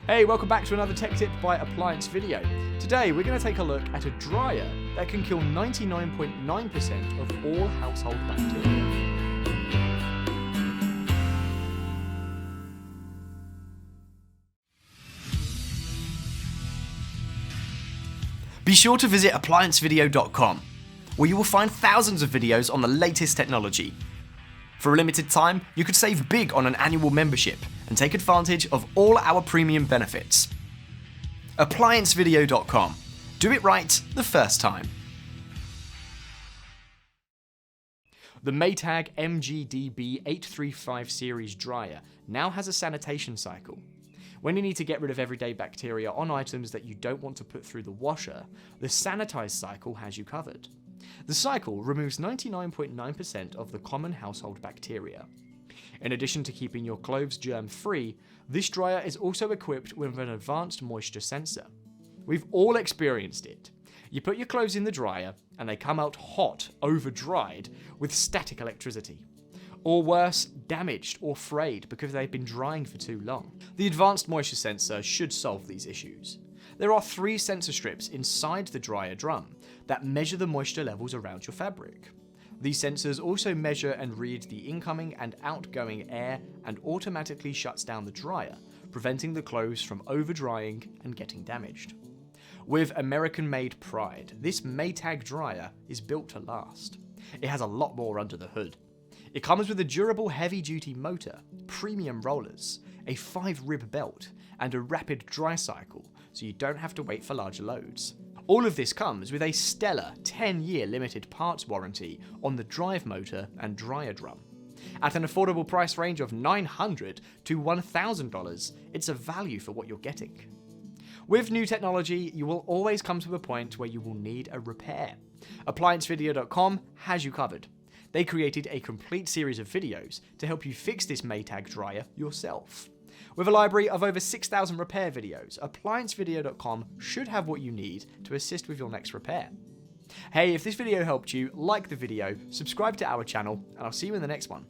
Hey, welcome back to another tech tip by Appliance Video. Today we're going to take a look at a dryer that can kill 99.9% of all household bacteria. Be sure to visit ApplianceVideo.com, where you will find thousands of videos on the latest technology. For a limited time, you could save big on an annual membership and take advantage of all our premium benefits. ApplianceVideo.com. Do it right the first time. The Maytag MGDB 835 series dryer now has a sanitation cycle. When you need to get rid of everyday bacteria on items that you don't want to put through the washer, the sanitize cycle has you covered. The cycle removes 99.9% of the common household bacteria. In addition to keeping your clothes germ-free, this dryer is also equipped with an advanced moisture sensor. We've all experienced it. You put your clothes in the dryer and they come out hot, over-dried, with static electricity. Or worse, damaged or frayed because they've been drying for too long. The advanced moisture sensor should solve these issues. There are 3 sensor strips inside the dryer drum that measure the moisture levels around your fabric. These sensors also measure and read the incoming and outgoing air and automatically shuts down the dryer, preventing the clothes from over-drying and getting damaged. With American-made pride, this Maytag dryer is built to last. It has a lot more under the hood. It comes with a durable heavy-duty motor, premium rollers, a 5-rib belt, and a rapid dry cycle, so you don't have to wait for larger loads. All of this comes with a stellar 10-year limited parts warranty on the drive motor and dryer drum. At an affordable price range of $900 to $1,000, it's a value for what you're getting. With new technology, you will always come to a point where you will need a repair. ApplianceVideo.com has you covered. They created a complete series of videos to help you fix this Maytag dryer yourself. With a library of over 6,000 repair videos, ApplianceVideo.com should have what you need to assist with your next repair. Hey, if this video helped you, like the video, subscribe to our channel, and I'll see you in the next one.